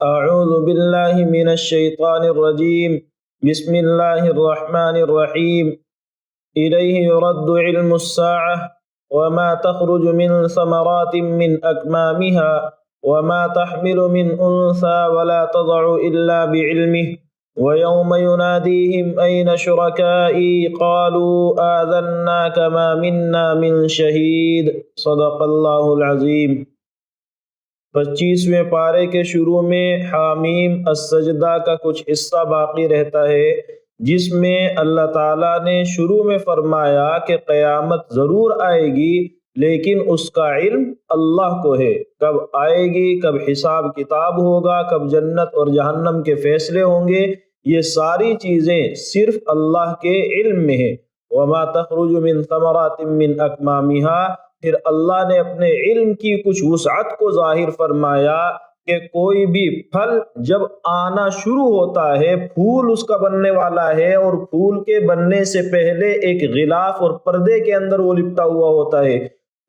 أعوذ بالله من الشيطان الرجيم. بسم الله الرحمن الرحيم. إليه يرد علم الساعة وما تخرج من ثمرات من أكمامها وما تحمل من أنثى ولا تضع إلا بعلمه ويوم يناديهم أين شركائي قالوا آذناك ما منا من شهيد. صدق اللہ العظیم. 25ویں پارے کے شروع میں حامیم السجدہ کا کچھ حصہ باقی رہتا ہے، جس میں اللہ تعالیٰ نے شروع میں فرمایا کہ قیامت ضرور آئے گی، لیکن اس کا علم اللہ کو ہے۔ کب آئے گی، کب حساب کتاب ہوگا، کب جنت اور جہنم کے فیصلے ہوں گے، یہ ساری چیزیں صرف اللہ کے علم میں ہیں۔ وما تخرج من ثمرات من اکمامہا، پھر اللہ نے اپنے علم کی کچھ وسعت کو ظاہر فرمایا کہ کوئی بھی پھل جب آنا شروع ہوتا ہے، پھول اس کا بننے والا ہے، اور پھول کے بننے سے پہلے ایک غلاف اور پردے کے اندر وہ لپٹا ہوا ہوتا ہے،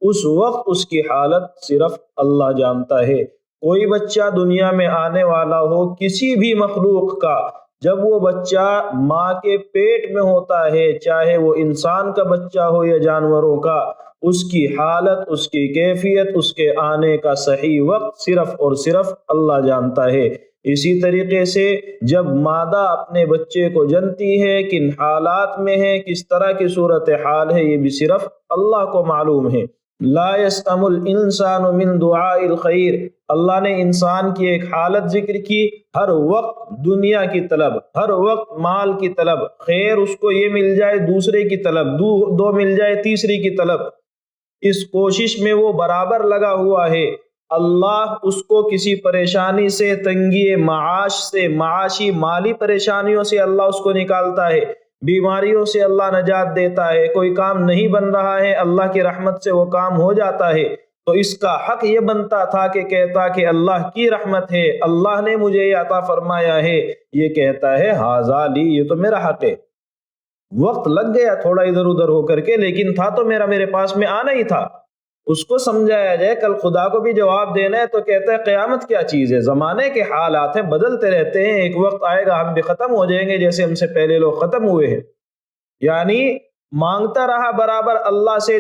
اس وقت اس کی حالت صرف اللہ جانتا ہے۔ کوئی بچہ دنیا میں آنے والا ہو، کسی بھی مخلوق کا، جب وہ بچہ ماں کے پیٹ میں ہوتا ہے، چاہے وہ انسان کا بچہ ہو یا جانوروں کا، اس کی حالت، اس کی کیفیت، اس کے آنے کا صحیح وقت صرف اور صرف اللہ جانتا ہے۔ اسی طریقے سے جب مادہ اپنے بچے کو جنتی ہے، کن حالات میں ہے، کس طرح کی صورتحال ہے، یہ بھی صرف اللہ کو معلوم ہے۔ لا يسأم الانسان من دعاء الخیر، اللہ نے انسان کی ایک حالت ذکر کی، ہر وقت دنیا کی طلب، ہر وقت مال کی طلب، خیر اس کو یہ مل جائے دوسرے کی طلب، دو مل جائے تیسری کی طلب، اس کوشش میں وہ برابر لگا ہوا ہے۔ اللہ اس کو کسی پریشانی سے، تنگی معاش سے، معاشی مالی پریشانیوں سے اللہ اس کو نکالتا ہے، بیماریوں سے اللہ نجات دیتا ہے، کوئی کام نہیں بن رہا ہے، اللہ کی رحمت سے وہ کام ہو جاتا ہے، تو اس کا حق یہ بنتا تھا کہ کہتا کہ اللہ کی رحمت ہے، اللہ نے مجھے یہ عطا فرمایا ہے، یہ کہتا ہے ھذا لی، یہ تو میرا حق ہے۔ وقت لگ گیا تھوڑا ادھر ادھر ہو کر کے، لیکن تھا تو میرے پاس میں آنا ہی تھا۔ اس کو سمجھایا جائے، کل خدا کو بھی جواب دینا ہے، تو کہتا ہے قیامت کیا چیز ہے، زمانے کے حالات ہیں، بدلتے رہتے ہیں، ایک وقت آئے گا ہم بھی ختم ہو جائیں گے جیسے ہم سے پہلے لوگ ختم ہوئے ہیں۔ یعنی مانگتا رہا برابر اللہ سے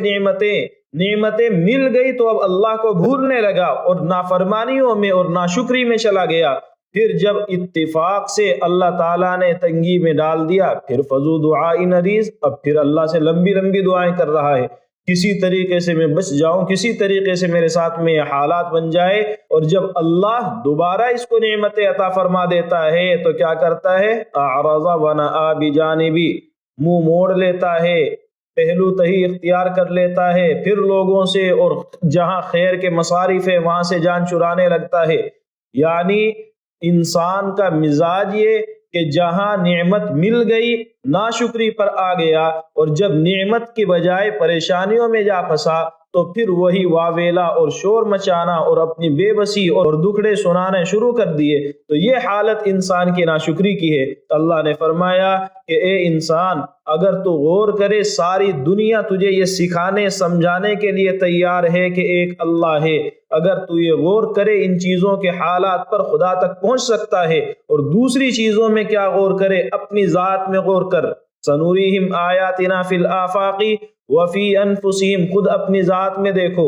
نعمتیں مل گئی تو اب اللہ کو بھولنے لگا اور نافرمانیوں میں اور ناشکری میں چلا گیا۔ پھر جب اتفاق سے اللہ تعالیٰ نے تنگی میں ڈال دیا، پھر فضو دعائی نریز، اب پھر اللہ سے لمبی لمبی دعائیں کر رہا ہے، کسی طریقے سے میں بچ جاؤں، کسی طریقے سے میرے ساتھ میں یہ حالات بن جائے۔ اور جب اللہ دوبارہ اس کو نعمتیں عطا فرما دیتا ہے تو کیا کرتا ہے؟ اعرض ونأى بجانبی، منہ موڑ لیتا ہے، پہلو تہی اختیار کر لیتا ہے، پھر لوگوں سے اور جہاں خیر کے مصارف ہے وہاں سے جان چرانے لگتا ہے۔ یعنی انسان کا مزاج یہ کہ جہاں نعمت مل گئی ناشکری پر آ گیا، اور جب نعمت کی بجائے پریشانیوں میں جا پھنسا تو پھر وہی واویلا اور شور مچانا اور اپنی بے بسی اور دکھڑے سنانے شروع کر دیے، تو یہ حالت انسان کی ناشکری کی ہے۔ اللہ نے فرمایا کہ اے انسان، اگر تو غور کرے، ساری دنیا تجھے یہ سکھانے سمجھانے کے لیے تیار ہے کہ ایک اللہ ہے، اگر تو یہ غور کرے ان چیزوں کے حالات پر خدا تک پہنچ سکتا ہے، اور دوسری چیزوں میں کیا غور کرے، اپنی ذات میں غور کر۔ سنوریہم آیاتنا فی الآفاق وفی انفسہم، خود اپنی ذات میں دیکھو۔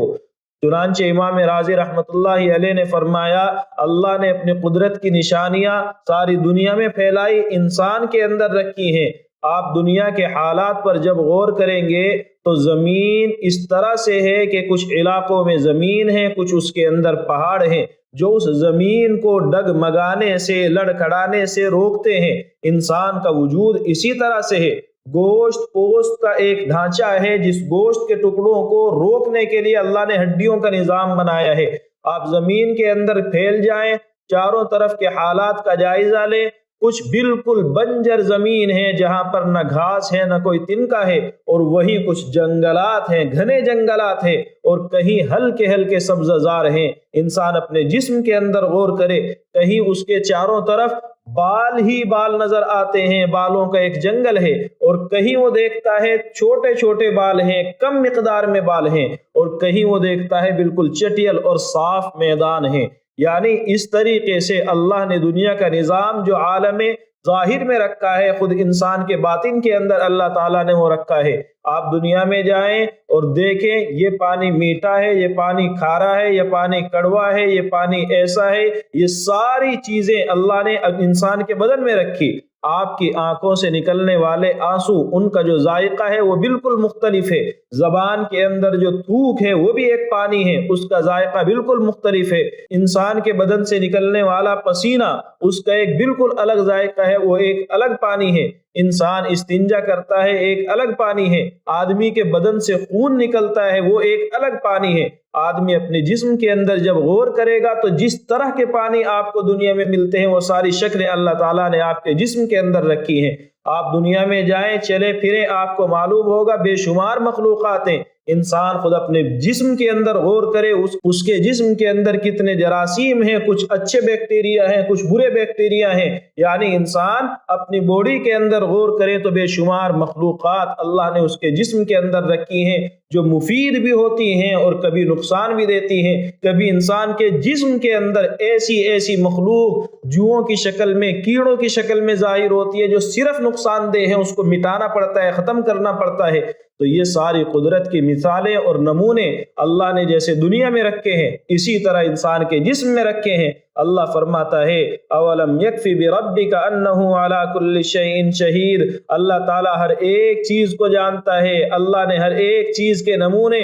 چنانچہ امام رازی رحمۃ اللہ علیہ نے فرمایا، اللہ نے اپنی قدرت کی نشانیاں ساری دنیا میں پھیلائی، انسان کے اندر رکھی ہیں۔ آپ دنیا کے حالات پر جب غور کریں گے تو زمین اس طرح سے ہے کہ کچھ علاقوں میں زمین ہے، کچھ اس کے اندر پہاڑ ہیں جو اس زمین کو ڈگمگانے سے، لڑکھڑانے سے روکتے ہیں۔ انسان کا وجود اسی طرح سے ہے، گوشت پوست کا ایک ڈھانچہ ہے جس گوشت کے ٹکڑوں کو روکنے کے لیے اللہ نے ہڈیوں کا نظام بنایا ہے۔ آپ زمین کے اندر پھیل جائیں، چاروں طرف کے حالات کا جائزہ لیں، کچھ بالکل بنجر زمین ہے جہاں پر نہ گھاس ہے نہ کوئی تنکا ہے، اور وہیں کچھ جنگلات ہیں، گھنے جنگلات ہیں، اور کہیں ہلکے ہلکے سبززار ہیں۔ انسان اپنے جسم کے اندر غور کرے، کہیں اس کے چاروں طرف بال ہی بال نظر آتے ہیں، بالوں کا ایک جنگل ہے، اور کہیں وہ دیکھتا ہے چھوٹے چھوٹے بال ہیں، کم مقدار میں بال ہیں، اور کہیں وہ دیکھتا ہے بالکل چٹیل اور صاف میدان ہیں۔ یعنی اس طریقے سے اللہ نے دنیا کا نظام جو عالم ظاہر میں رکھا ہے، خود انسان کے باطن کے اندر اللہ تعالیٰ نے وہ رکھا ہے۔ آپ دنیا میں جائیں اور دیکھیں یہ پانی میٹھا ہے، یہ پانی کھارا ہے، یہ پانی کڑوا ہے، یہ پانی ایسا ہے، یہ ساری چیزیں اللہ نے انسان کے بدن میں رکھی۔ آپ کی آنکھوں سے نکلنے والے آنسو، ان کا جو ذائقہ ہے وہ بالکل مختلف ہے۔ زبان کے اندر جو تھوک ہے وہ بھی ایک پانی ہے، اس کا ذائقہ بالکل مختلف ہے۔ انسان کے بدن سے نکلنے والا پسینہ، اس کا ایک بالکل الگ ذائقہ ہے، وہ ایک الگ پانی ہے۔ انسان استنجا کرتا ہے، ایک الگ پانی ہے۔ آدمی کے بدن سے خون نکلتا ہے، وہ ایک الگ پانی ہے۔ آدمی اپنے جسم کے اندر جب غور کرے گا تو جس طرح کے پانی آپ کو دنیا میں ملتے ہیں وہ ساری شکلیں اللہ تعالیٰ نے آپ کے جسم کے اندر رکھی ہیں۔ آپ دنیا میں جائیں، چلے پھریں، آپ کو معلوم ہوگا بے شمار مخلوقات ہیں۔ انسان خود اپنے جسم کے اندر غور کرے، اس کے جسم کے اندر کتنے جراثیم ہیں، کچھ اچھے بیکٹیریا ہیں، کچھ برے بیکٹیریا ہیں۔ یعنی انسان اپنی باڈی کے اندر غور کرے تو بے شمار مخلوقات اللہ نے اس کے جسم کے اندر رکھی ہیں، جو مفید بھی ہوتی ہیں اور کبھی نقصان بھی دیتی ہیں۔ کبھی انسان کے جسم کے اندر ایسی مخلوق جوؤں کی شکل میں، کیڑوں کی شکل میں ظاہر ہوتی ہے جو صرف نقصان دہ ہیں، اس کو مٹانا پڑتا ہے، ختم کرنا پڑتا ہے۔ تو یہ ساری قدرت کی مثالیں اور نمونے اللہ نے جیسے دنیا میں رکھے ہیں اسی طرح انسان کے جسم میں رکھے ہیں۔ اللہ فرماتا ہے اولم یکفی بربک انہ علی کل شیء شہید، اللہ تعالیٰ ہر ایک چیز کو جانتا ہے، اللہ نے ہر ایک چیز کے نمونے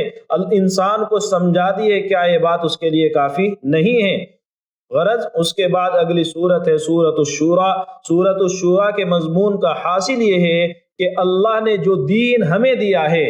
انسان کو سمجھا دیے، کیا یہ بات اس کے لیے کافی نہیں ہے؟ غرض اس کے بعد اگلی سورت ہے سورۃ الشورى۔ سورۃ الشورى کے مضمون کا حاصل یہ ہے کہ اللہ نے جو دین ہمیں دیا ہے،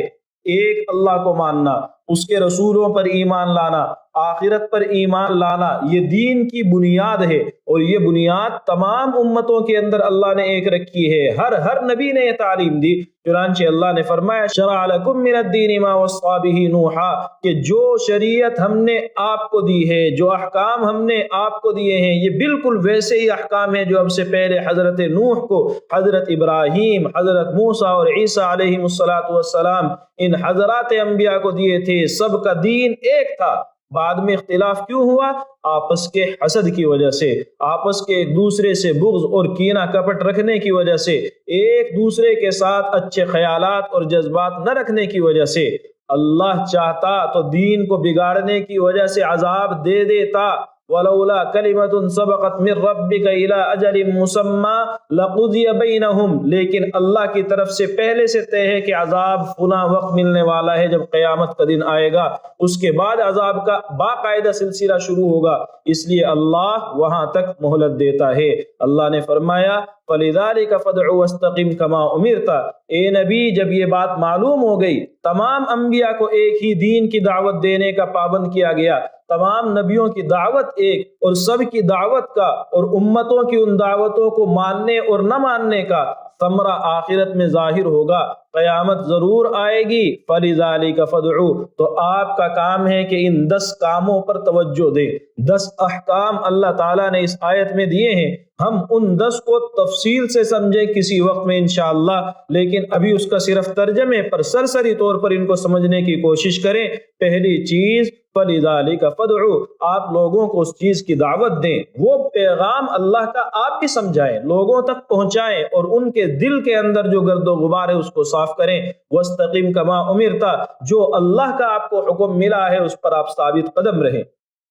ایک اللہ کو ماننا، اس کے رسولوں پر ایمان لانا، آخرت پر ایمان لانا، یہ دین کی بنیاد ہے، اور یہ بنیاد تمام امتوں کے اندر اللہ نے ایک رکھی ہے۔ ہر نبی نے یہ تعلیم دی۔ چنانچہ اللہ نے فرمایا شرع لکم من الدین ما وصى به نوحا، کہ جو شریعت ہم نے آپ کو دی ہے، جو احکام ہم نے آپ کو دیے ہیں، یہ بالکل ویسے ہی احکام ہیں جو اب سے پہلے حضرت نوح کو، حضرت ابراہیم، حضرت موسیٰ اور عیسیٰ علیہ السلام ان حضرات انبیاء کو دیے تھے۔ سب کا دین ایک تھا۔ بعد میں اختلاف کیوں ہوا؟ آپس کے حسد کی وجہ سے، آپس کے ایک دوسرے سے بغض اور کینہ کپٹ رکھنے کی وجہ سے، ایک دوسرے کے ساتھ اچھے خیالات اور جذبات نہ رکھنے کی وجہ سے۔ اللہ چاہتا تو دین کو بگاڑنے کی وجہ سے عذاب دے دیتا۔ وَلَوْلَا كَلِمَةٌ سَبَقَتْ مِنْ رَبِّكَ إِلَىٰ أَجَلٍ مُّسَمًّى لَقُضِيَ بَيْنَهُمْ، لیکن اللہ کی طرف سے پہلے سے طے ہے کہ عذاب فلاں وقت ملنے والا ہے، جب قیامت کا دن آئے گا، اس کے بعد عذاب کا باقاعدہ سلسلہ شروع ہوگا، اس لیے اللہ وہاں تک مہلت دیتا ہے۔ اللہ نے فرمایا فَلِذَلِكَ فَادْعُ وَاسْتَقِمْ كَمَا أُمِرْتَ، اے نبی جب یہ بات معلوم ہو گئی، تمام انبیاء کو ایک ہی دین کی دعوت دینے کا پابند کیا گیا، تمام نبیوں کی دعوت ایک، اور سب کی دعوت کا اور امتوں کی ان دعوتوں کو ماننے اور نہ ماننے کا ثمرہ آخرت میں ظاہر ہوگا، قیامت ضرور آئے گی۔ فَلِذَلِكَ فَادْعُوا، تو آپ کا کام ہے کہ ان 10 کاموں پر توجہ دیں۔ 10 احکام اللہ تعالیٰ نے اس آیت میں دیے ہیں، ہم ان 10 کو تفصیل سے سمجھیں کسی وقت میں انشاءاللہ، لیکن ابھی اس کا صرف ترجمے پر سرسری طور پر ان کو سمجھنے کی کوشش کریں۔ پہلی چیز فَلِذَلِكَ فَادْعُوا، آپ لوگوں کو اس چیز کی دعوت دیں، وہ پیغام اللہ کا آپ بھی سمجھائیں، لوگوں تک پہنچائیں، اور ان کے دل کے اندر جو گرد و غبار ہے اس کو صاف کریں۔ وَاسْتَقِمْ كَمَا أُمِرْتَ، جو اللہ کا آپ کو حکم ملا ہے اس پر آپ ثابت قدم رہیں۔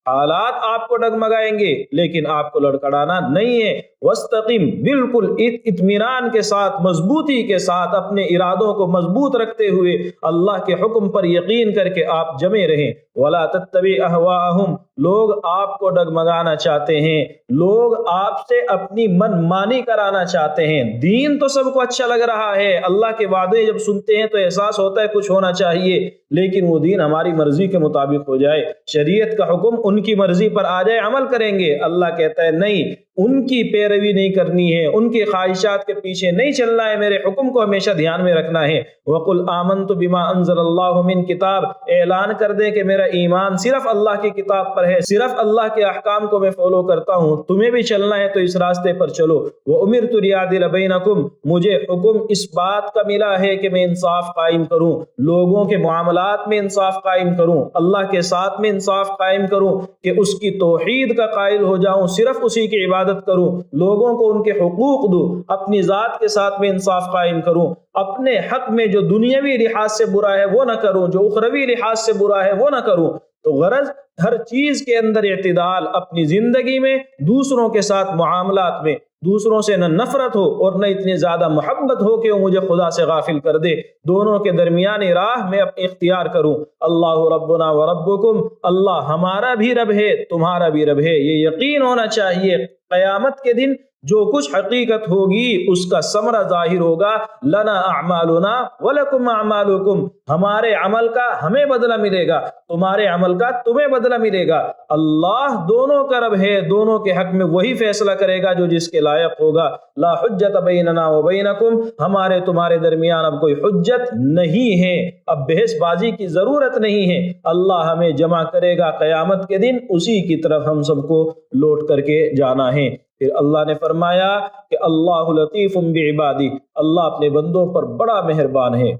حالات آپ کو ڈگمگائیں گے لیکن آپ کو لڑکڑانا نہیں ہے۔ وَاسْتَقِمْ، بالکل اطمینان کے ساتھ، مضبوطی کے ساتھ، اپنے ارادوں کو مضبوط رکھتے ہوئے اللہ کے حکم پر یقین کر کے آپ جمے رہیں۔ وَلَا تَتَّبِعْ أَهْوَاءَهُمْ، لوگ آپ کو ڈگمگانا چاہتے ہیں، لوگ آپ سے اپنی من مانی کرانا چاہتے ہیں۔ دین تو سب کو اچھا لگ رہا ہے، اللہ کے وعدے جب سنتے ہیں تو احساس ہوتا ہے کچھ ہونا چاہیے، لیکن وہ دین ہماری مرضی کے مطابق ہو جائے، شریعت کا حکم ان کی مرضی پر آ جائے، عمل کریں گے۔ اللہ کہتا ہے نہیں، ان کی پیروی نہیں کرنی ہے، ان کی خواہشات کے پیچھے نہیں چلنا ہے، میرے حکم کو ہمیشہ دھیان میں رکھنا ہے۔ وَقُلْ آمَنْتُ بِمَا أَنزَلَ اللَّهُ مِنْ کتاب، اعلان کر دیں کہ میرا ایمان صرف اللہ کی کتاب پر ہے، صرف اللہ کے احکام کو میں فالو کرتا ہوں، تمہیں بھی چلنا ہے تو اس راستے پر چلو۔ وَأُمِرْتُ لِأَعْدِلَ بَيْنَكُمْ، مجھے حکم اس بات کا ملا ہے کہ میں انصاف قائم کروں، لوگوں کے معاملات میں انصاف قائم کروں، اللہ کے ساتھ میں انصاف قائم کروں کہ اس کی توحید کا قائل ہو جاؤں، صرف اسی کی عبادت کروں، لوگوں کو ان کے حقوق دوں، اپنی ذات کے ساتھ میں انصاف قائم کروں، اپنے حق میں جو دنیاوی لحاظ سے برا ہے وہ نہ کروں، جو اخروی لحاظ سے برا ہے وہ نہ کروں۔ تو غرض ہر چیز کے اندر اعتدال، اپنی زندگی میں، دوسروں کے ساتھ معاملات میں، دوسروں سے نہ نفرت ہو اور نہ اتنی زیادہ محبت ہو کہ وہ مجھے خدا سے غافل کر دے، دونوں کے درمیانی راہ میں اپنے اختیار کروں۔ اللہ ربنا و ربکم، اللہ ہمارا بھی رب ہے، تمہارا بھی رب ہے، یہ یقین ہونا چاہیے۔ قیامت کے دن جو کچھ حقیقت ہوگی اس کا ثمرہ ظاہر ہوگا، لنا اعمالنا ولکم اعمالکم، ہمارے عمل کا ہمیں بدلہ ملے گا، تمہارے عمل کا تمہیں بدلہ ملے گا۔ اللہ دونوں کا رب ہے، دونوں کے حق میں وہی فیصلہ کرے گا جو جس کے لائق ہوگا۔ لا حجت بیننا و بینکم، ہمارے تمہارے درمیان اب کوئی حجت نہیں ہے، اب بحث بازی کی ضرورت نہیں ہے۔ اللہ ہمیں جمع کرے گا قیامت کے دن، اسی کی طرف ہم سب کو لوٹ کر کے جانا ہے۔ پھر اللہ نے فرمایا کہ اللہ لطیف بعبادی، اللہ اپنے بندوں پر بڑا مہربان ہے،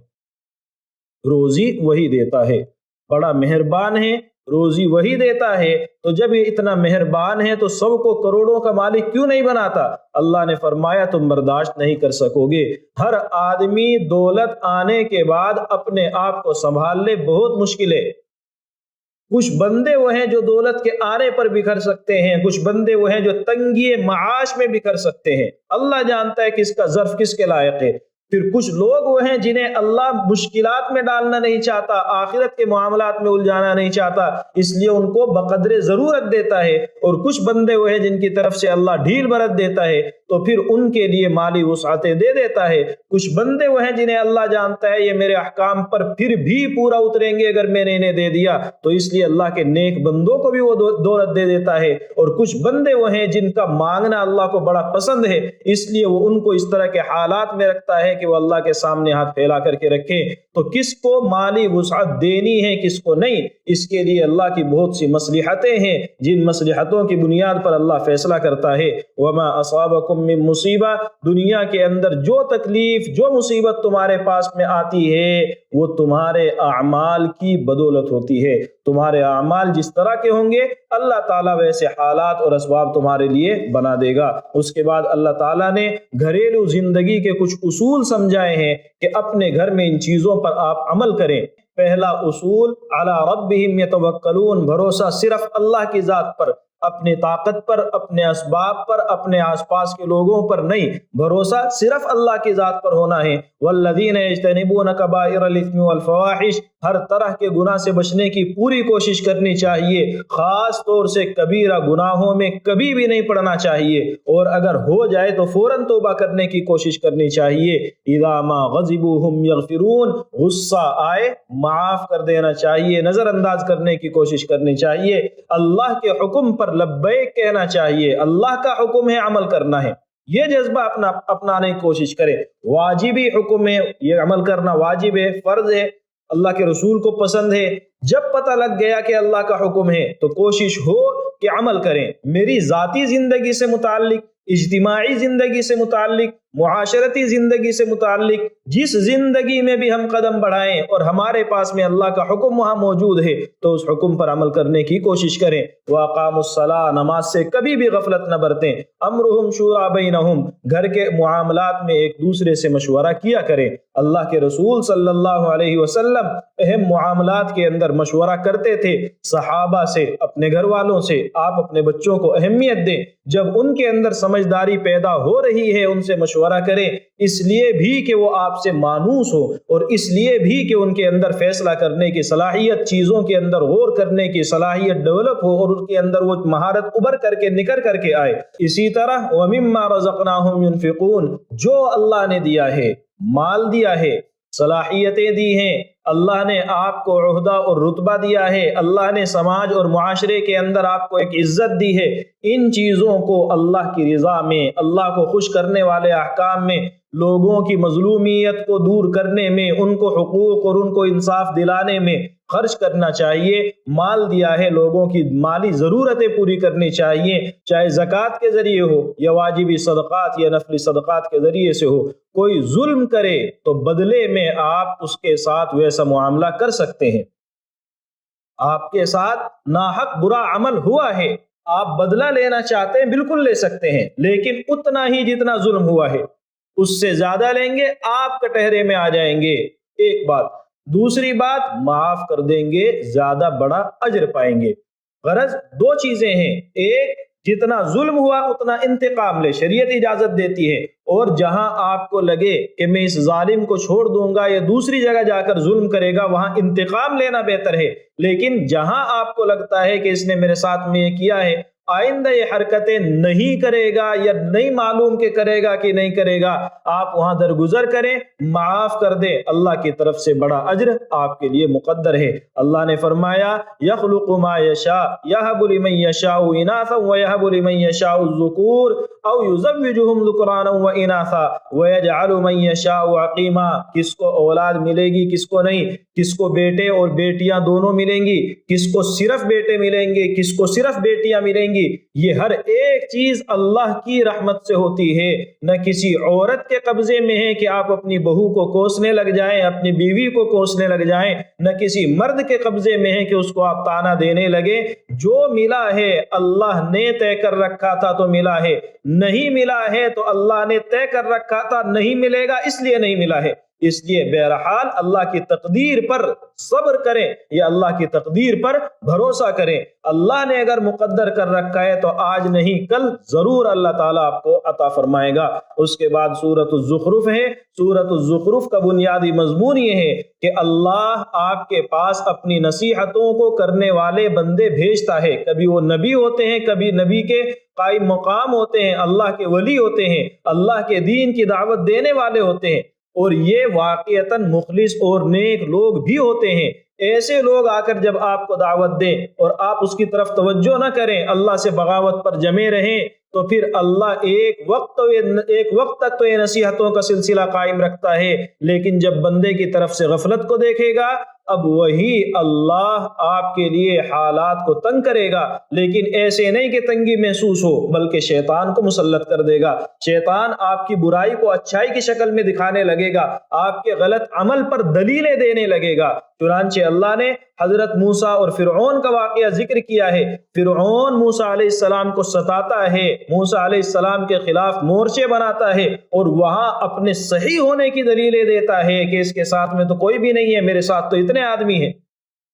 روزی وہی دیتا ہے، بڑا مہربان ہے، روزی وہی دیتا ہے۔ تو جب یہ اتنا مہربان ہے تو سب کو کروڑوں کا مالک کیوں نہیں بناتا؟ اللہ نے فرمایا تم برداشت نہیں کر سکو گے۔ ہر آدمی دولت آنے کے بعد اپنے آپ کو سنبھال لے بہت مشکل ہے۔ کچھ بندے وہ ہیں جو دولت کے آنے پر بکھر سکتے ہیں، کچھ بندے وہ ہیں جو تنگی معاش میں بکھر سکتے ہیں، اللہ جانتا ہے کس کا ظرف کس کے لائق ہے۔ پھر کچھ لوگ وہ ہیں جنہیں اللہ مشکلات میں ڈالنا نہیں چاہتا، آخرت کے معاملات میں الجھانا نہیں چاہتا، اس لیے ان کو بقدر ضرورت دیتا ہے۔ اور کچھ بندے وہ ہیں جن کی طرف سے اللہ ڈھیل برت دیتا ہے تو پھر ان کے لیے مالی وسعتیں دے دیتا ہے۔ کچھ بندے وہ ہیں جنہیں اللہ جانتا ہے یہ میرے احکام پر پھر بھی پورا اتریں گے اگر میں نے انہیں دے دیا، تو اس لیے اللہ کے نیک بندوں کو بھی وہ دولت دے دیتا ہے۔ اور کچھ بندے وہ ہیں جن کا مانگنا اللہ کو بڑا پسند ہے، اس لیے وہ ان کو اس طرح کے حالات میں رکھتا ہے کہ وہ اللہ کے سامنے ہاتھ پھیلا کر کے رکھیں۔ تو کس کو مالی وسعت دینی ہے کس کو نہیں، اس کے لیے اللہ کی بہت سی مصلحتیں ہیں، جن مصلحتوں کی بنیاد پر اللہ فیصلہ کرتا ہے۔ وما اصابکم من مصیبہ، دنیا کے اندر جو تکلیف جو مصیبت تمہارے پاس میں آتی ہے وہ تمہارے اعمال کی بدولت ہوتی ہے۔ تمہارے اعمال جس طرح کے ہوں گے اللہ تعالیٰ ویسے حالات اور اسباب تمہارے لیے بنا دے گا۔ اس کے بعد اللہ تعالیٰ نے گھریلو زندگی کے کچھ اصول سمجھائے ہیں کہ اپنے گھر میں ان چیزوں پر آپ عمل کریں۔ پہلا اصول، علی ربہم یتوکلون، بھروسہ صرف اللہ کی ذات پر، اپنی طاقت پر، اپنے اسباب پر، اپنے آس پاس کے لوگوں پر نہیں، بھروسہ صرف اللہ کی ذات پر ہونا ہے۔ والذین یجتنبون کبائر الاثم والفواحش، ہر طرح کے گناہ سے بچنے کی پوری کوشش کرنی چاہیے، خاص طور سے کبیرہ گناہوں میں کبھی بھی نہیں پڑنا چاہیے، اور اگر ہو جائے تو فوراً توبہ کرنے کی کوشش کرنی چاہیے۔ اذا ما غضبوا هم یغفرون، غصہ آئے معاف کر دینا چاہیے، نظر انداز کرنے کی کوشش کرنی چاہیے، اللہ کے حکم پر لبیک کہنا چاہیے، اللہ کا حکم ہے عمل کرنا ہے، یہ جذبہ اپنانے کی کوشش کرے۔ واجبی حکم ہے، یہ عمل کرنا واجب ہے، فرض ہے، اللہ کے رسول کو پسند ہے۔ جب پتہ لگ گیا کہ اللہ کا حکم ہے تو کوشش ہو کہ عمل کریں۔ میری ذاتی زندگی سے متعلق، اجتماعی زندگی سے متعلق، معاشرتی زندگی سے متعلق جس زندگی میں بھی ہم قدم بڑھائیں اور ہمارے پاس میں اللہ کا حکم وہاں موجود ہے تو اس حکم پر عمل کرنے کی کوشش کریں۔ وَأَقَامُوا الصَّلَاةَ، نماز سے کبھی بھی غفلت نہ برتیں۔ أَمْرُهُمْ شُورَىٰ بَيْنَهُمْ، گھر کے معاملات میں ایک دوسرے سے مشورہ کیا کریں۔ اللہ کے رسول صلی اللہ علیہ وسلم اہم معاملات کے اندر مشورہ کرتے تھے، صحابہ سے، اپنے گھر والوں سے۔ آپ اپنے بچوں کو اہمیت دیں، جب ان کے اندر سمجھداری پیدا ہو رہی ہے ان سے مشورہ کریں، اس لیے بھی کہ وہ آپ سے مانوس ہو، اور اس لیے بھی کہ ان کے اندر فیصلہ کرنے کی صلاحیت، چیزوں کے اندر غور کرنے کی صلاحیت ڈیولپ ہو، اور ان کے اندر وہ مہارت ابھر کر کے نکھر کر کے آئے۔ اسی طرح وَمِمَّا رَزَقْنَاهُمْ يُنْفِقُونَ، جو اللہ نے دیا ہے، مال دیا ہے، صلاحیتیں دی ہیں، اللہ نے آپ کو عہدہ اور رتبہ دیا ہے، اللہ نے سماج اور معاشرے کے اندر آپ کو ایک عزت دی ہے، ان چیزوں کو اللہ کی رضا میں، اللہ کو خوش کرنے والے احکام میں، لوگوں کی مظلومیت کو دور کرنے میں، ان کو حقوق اور ان کو انصاف دلانے میں خرچ کرنا چاہیے۔ مال دیا ہے، لوگوں کی مالی ضرورتیں پوری کرنی چاہیے، چاہے زکوٰۃ کے ذریعے ہو یا واجبی صدقات یا نفلی صدقات کے ذریعے سے ہو۔ کوئی ظلم کرے تو بدلے میں آپ اس کے ساتھ ویسا معاملہ کر سکتے ہیں۔ آپ کے ساتھ ناحق برا عمل ہوا ہے، آپ بدلہ لینا چاہتے ہیں، بالکل لے سکتے ہیں، لیکن اتنا ہی جتنا ظلم ہوا ہے، اس سے زیادہ لیں گے آپ کٹہرے میں آ جائیں گے، ایک بات۔ دوسری بات، معاف کر دیں گے، زیادہ بڑا اجر پائیں گے۔ غرض دو چیزیں ہیں، ایک جتنا ظلم ہوا اتنا انتقام لے، شریعت اجازت دیتی ہے، اور جہاں آپ کو لگے کہ میں اس ظالم کو چھوڑ دوں گا یا دوسری جگہ جا کر ظلم کرے گا، وہاں انتقام لینا بہتر ہے۔ لیکن جہاں آپ کو لگتا ہے کہ اس نے میرے ساتھ میں یہ کیا ہے، آئندہ یہ حرکتیں نہیں کرے گا یا نہیں معلوم کہ کرے گا کہ نہیں کرے گا، آپ وہاں درگزر کریں، معاف کر دیں، اللہ کی طرف سے بڑا اجر آپ کے لیے مقدر ہے۔ اللہ نے فرمایا یخلق ما یشاء یہب لمن یشاء اناثا ویہب لمن یشاء الذکور او یزوجہم ذکرانا واناثا ویجعل من یشاء عقیما۔ کس کو اولاد ملے گی، کس کو نہیں، کس کو بیٹے اور بیٹیاں دونوں ملیں گی، کس کو صرف بیٹے ملیں گے، کس کو صرف بیٹیاں ملیں گی، یہ ہر ایک چیز اللہ کی رحمت سے ہوتی ہے۔ نہ کسی عورت کے قبضے میں ہے کہ آپ اپنی بہو کو کوسنے لگ جائیں، اپنی بیوی کو کوسنے لگ جائیں، نہ کسی مرد کے قبضے میں ہے کہ اس کو آپ تانا دینے لگے۔ جو ملا ہے اللہ نے طے کر رکھا تھا تو ملا ہے، نہیں ملا ہے تو اللہ نے طے کر رکھا تھا نہیں ملے گا اس لیے نہیں ملا ہے۔ اس لیے بہرحال اللہ کی تقدیر پر صبر کریں یا اللہ کی تقدیر پر بھروسہ کریں۔ اللہ نے اگر مقدر کر رکھا ہے تو آج نہیں کل ضرور اللہ تعالیٰ آپ کو عطا فرمائے گا۔ اس کے بعد سورۃ الزخرف ہے۔ سورۃ الزخرف کا بنیادی مضمون یہ ہے کہ اللہ آپ کے پاس اپنی نصیحتوں کو کرنے والے بندے بھیجتا ہے، کبھی وہ نبی ہوتے ہیں، کبھی نبی کے قائم مقام ہوتے ہیں، اللہ کے ولی ہوتے ہیں، اللہ کے دین کی دعوت دینے والے ہوتے ہیں، اور یہ واقعتاً مخلص اور نیک لوگ بھی ہوتے ہیں۔ ایسے لوگ آ کر جب آپ کو دعوت دیں اور آپ اس کی طرف توجہ نہ کریں، اللہ سے بغاوت پر جمے رہیں، تو پھر اللہ ایک وقت تک تو یہ نصیحتوں کا سلسلہ قائم رکھتا ہے، لیکن جب بندے کی طرف سے غفلت کو دیکھے گا، اب وہی اللہ آپ کے لیے حالات کو تنگ کرے گا، لیکن ایسے نہیں کہ تنگی محسوس ہو، بلکہ شیطان کو مسلط کر دے گا۔ شیطان آپ کی برائی کو اچھائی کی شکل میں دکھانے لگے گا، آپ کے غلط عمل پر دلیلیں دینے لگے گا۔ چنانچہ اللہ نے حضرت موسیٰ اور فرعون کا واقعہ ذکر کیا ہے۔ فرعون موسیٰ علیہ السلام کو ستاتا ہے، موسیٰ علیہ السلام کے خلاف مورچے بناتا ہے، اور وہاں اپنے صحیح ہونے کی دلیلیں دیتا ہے کہ اس کے ساتھ میں تو کوئی بھی نہیں ہے، میرے ساتھ تو اتنے آدمی ہیں،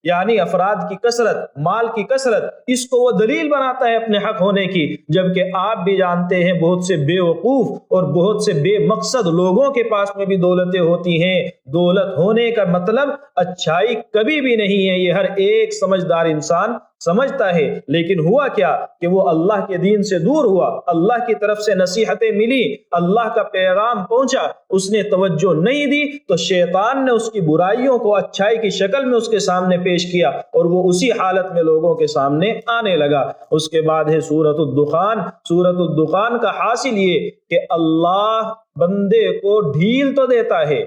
یعنی افراد کی کثرت، مال کی کثرت، اس کو وہ دلیل بناتا ہے اپنے حق ہونے کی، جبکہ آپ بھی جانتے ہیں بہت سے بے وقوف اور بہت سے بے مقصد لوگوں کے پاس میں بھی دولتیں ہوتی ہیں۔ دولت ہونے کا مطلب اچھائی کبھی بھی نہیں ہے، یہ ہر ایک سمجھدار انسان سمجھتا ہے، لیکن ہوا کیا کہ وہ اللہ کے دین سے دور ہوا، اللہ کی طرف سے نصیحتیں ملی، اللہ کا پیغام پہنچا، اس نے توجہ نہیں دی تو شیطان نے اس کی برائیوں کو اچھائی کی شکل میں اس کے سامنے پیش کیا، اور وہ اسی حالت میں لوگوں کے سامنے آنے لگا۔ اس کے بعد ہے سورۃ الدخان۔ سورۃ الدخان کا حاصل یہ کہ اللہ بندے کو ڈھیل تو دیتا ہے،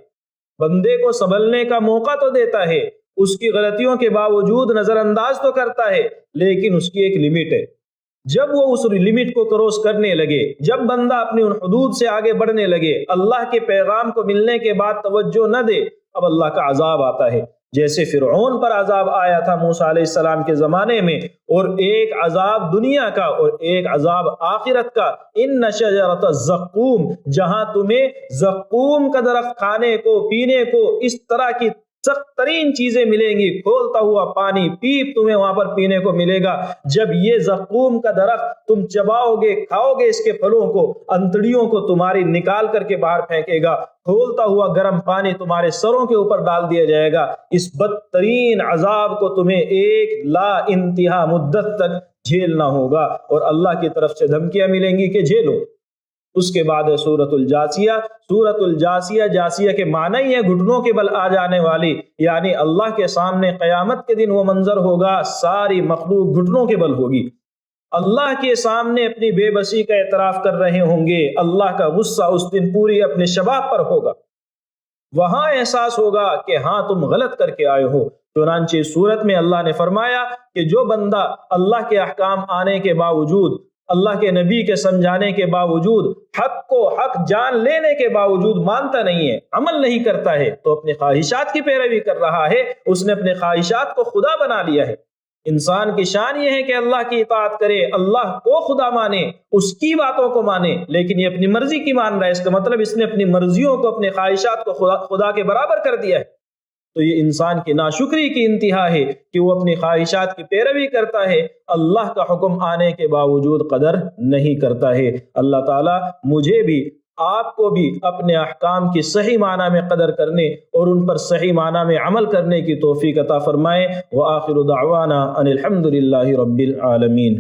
بندے کو سنبھلنے کا موقع تو دیتا ہے، اس کی غلطیوں کے باوجود نظر انداز تو کرتا ہے، لیکن اس کی ایک لمٹ ہے۔ جب وہ اس لمٹ کو کراس کرنے لگے، جب بندہ اپنی ان حدود سے آگے بڑھنے لگے، اللہ کے پیغام کو ملنے کے بعد توجہ نہ دے، اب اللہ کا عذاب آتا ہے۔ جیسے فرعون پر عذاب آیا تھا موسیٰ علیہ السلام کے زمانے میں، اور ایک عذاب دنیا کا اور ایک عذاب آخرت کا۔ ان شجرۃ الزقوم، جہاں تمہیں زقوم کا درخت کھانے کو، پینے کو، اس طرح کی سخت ترین چیزیں ملیں گی، کھولتا ہوا پانی پیپ تمہیں وہاں پر پینے کو ملے گا۔ جب یہ زقوم کا درخت تم چباؤ گے، کھاؤ گے اس کے پھلوں کو، انتڑیوں کو تمہاری نکال کر کے باہر پھینکے گا، کھولتا ہوا گرم پانی تمہارے سروں کے اوپر ڈال دیا جائے گا۔ اس بدترین عذاب کو تمہیں ایک لا انتہا مدت تک جھیلنا ہوگا، اور اللہ کی طرف سے دھمکیاں ملیں گی کہ جھیلو۔ اس کے بعد ہے سورۃ الجاسیہ۔ سورۃ الجاسیہ، جاسیہ کے معنی ہی ہے گھٹنوں کے بل آ جانے والی، یعنی اللہ کے سامنے قیامت کے دن وہ منظر ہوگا، ساری مخلوق گھٹنوں کے بل ہوگی، اللہ کے سامنے اپنی بے بسی کا اعتراف کر رہے ہوں گے، اللہ کا غصہ اس دن پوری اپنے شباب پر ہوگا، وہاں احساس ہوگا کہ ہاں تم غلط کر کے آئے ہو۔ چنانچہ سورت میں اللہ نے فرمایا کہ جو بندہ اللہ کے احکام آنے کے باوجود، اللہ کے نبی کے سمجھانے کے باوجود، حق کو حق جان لینے کے باوجود مانتا نہیں ہے، عمل نہیں کرتا ہے، تو اپنے خواہشات کی پیروی کر رہا ہے، اس نے اپنے خواہشات کو خدا بنا لیا ہے۔ انسان کی شان یہ ہے کہ اللہ کی اطاعت کرے، اللہ کو خدا مانے، اس کی باتوں کو مانے، لیکن یہ اپنی مرضی کی مان رہا ہے، اس کا مطلب اس نے اپنی مرضیوں کو، اپنے خواہشات کو خدا کے برابر کر دیا ہے۔ تو یہ انسان کی ناشکری کی انتہا ہے کہ وہ اپنی خواہشات کی پیروی کرتا ہے، اللہ کا حکم آنے کے باوجود قدر نہیں کرتا ہے۔ اللہ تعالیٰ مجھے بھی، آپ کو بھی اپنے احکام کی صحیح معنی میں قدر کرنے اور ان پر صحیح معنی میں عمل کرنے کی توفیق عطا فرمائے۔ وآخر دعوانا ان الحمد للہ رب العالمین۔